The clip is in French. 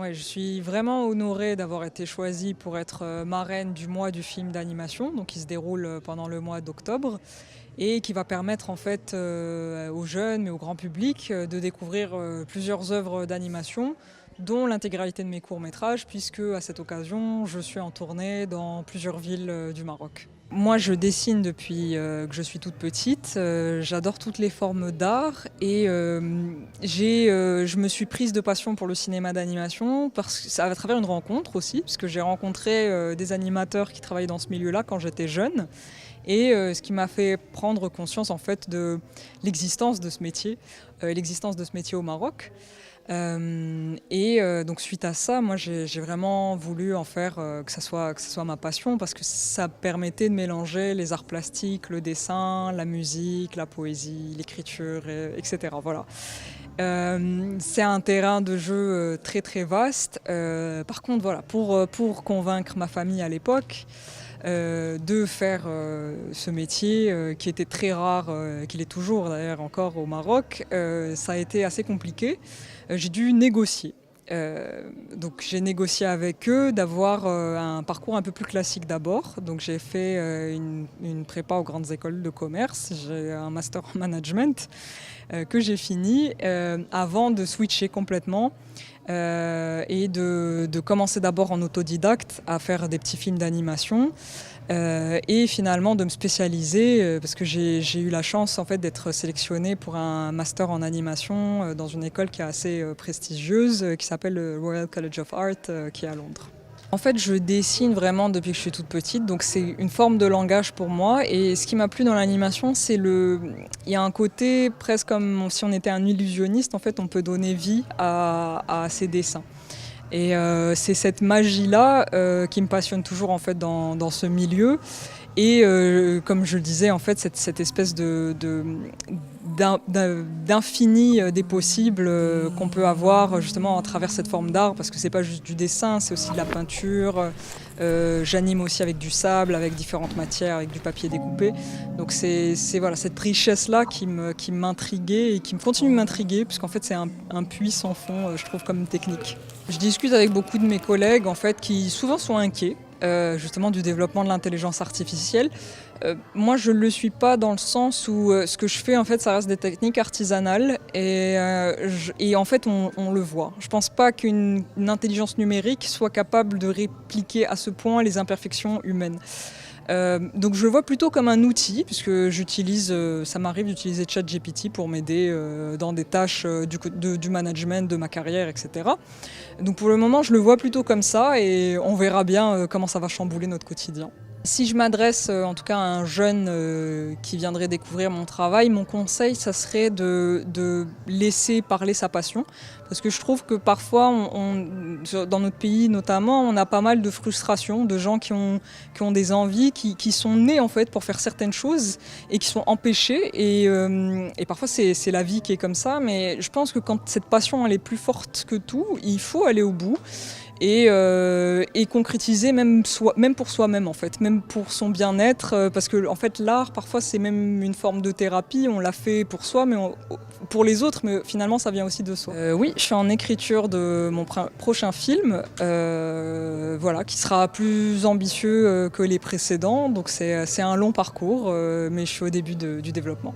Ouais, je suis vraiment honorée d'avoir été choisie pour être marraine du mois du film d'animation, donc qui se déroule pendant le mois d'octobre et qui va permettre en fait aux jeunes mais au grand public de découvrir plusieurs œuvres d'animation, dont l'intégralité de mes courts-métrages, puisque à cette occasion, je suis en tournée dans plusieurs villes du Maroc. Moi, je dessine depuis que je suis toute petite. J'adore toutes les formes d'art et je me suis prise de passion pour le cinéma d'animation parce que, à travers une rencontre aussi, parce que j'ai rencontré des animateurs qui travaillaient dans ce milieu-là quand j'étais jeune. Et ce qui m'a fait prendre conscience en fait de l'existence de ce métier, l'existence de ce métier au Maroc. Donc suite à ça, moi j'ai vraiment voulu en faire que ça soit ma passion parce que ça permettait de mélanger les arts plastiques, le dessin, la musique, la poésie, l'écriture, etc. Voilà. C'est un terrain de jeu très très vaste. Par contre, voilà, pour convaincre ma famille à l'époque, de faire ce métier qui était très rare, qu'il est toujours d'ailleurs encore au Maroc, ça a été assez compliqué. J'ai dû négocier. Donc j'ai négocié avec eux d'avoir un parcours un peu plus classique d'abord. Donc j'ai fait une prépa aux grandes écoles de commerce, j'ai un master en management que j'ai fini avant de switcher complètement et de commencer d'abord en autodidacte à faire des petits films d'animation et finalement de me spécialiser parce que j'ai eu la chance en fait d'être sélectionnée pour un master en animation dans une école qui est assez prestigieuse qui s'appelle le Royal College of Art qui est à Londres. En fait, je dessine vraiment depuis que je suis toute petite, donc c'est une forme de langage pour moi. Et ce qui m'a plu dans l'animation, il y a un côté presque comme si on était un illusionniste. En fait, on peut donner vie à ses dessins. Et c'est cette magie-là qui me passionne toujours en fait dans ce milieu. Et comme je le disais, en fait, cette espèce d'infini des possibles qu'on peut avoir justement à travers cette forme d'art, parce que c'est pas juste du dessin, c'est aussi de la peinture. J'anime aussi avec du sable, avec différentes matières, avec du papier découpé. Donc c'est voilà, cette richesse-là qui m'intriguait et qui me continue de m'intriguer, puisqu'en fait c'est un puits sans fond, je trouve, comme technique. Je discute avec beaucoup de mes collègues en fait, qui souvent sont inquiets. Justement du développement de l'intelligence artificielle. Moi, je ne le suis pas dans le sens où ce que je fais, en fait, ça reste des techniques artisanales et en fait, on le voit. Je ne pense pas qu'une intelligence numérique soit capable de répliquer à ce point les imperfections humaines. Donc je le vois plutôt comme un outil, puisque ça m'arrive d'utiliser ChatGPT pour m'aider dans des tâches du management de ma carrière, etc. Donc pour le moment, je le vois plutôt comme ça et on verra bien comment ça va chambouler notre quotidien. Si je m'adresse en tout cas à un jeune qui viendrait découvrir mon travail, mon conseil, ça serait de laisser parler sa passion. Parce que je trouve que parfois, dans notre pays notamment, on a pas mal de frustrations, de gens qui ont des envies, qui sont nés en fait pour faire certaines choses et qui sont empêchés. Et parfois, c'est la vie qui est comme ça. Mais je pense que quand cette passion elle est plus forte que tout, il faut aller au bout. Et concrétiser même pour soi-même en fait, même pour son bien-être, parce que en fait l'art parfois c'est même une forme de thérapie, on l'a fait pour soi mais pour les autres, mais finalement ça vient aussi de soi. Oui, je suis en écriture de mon prochain film, voilà, qui sera plus ambitieux que les précédents, donc c'est un long parcours, mais je suis au début du développement.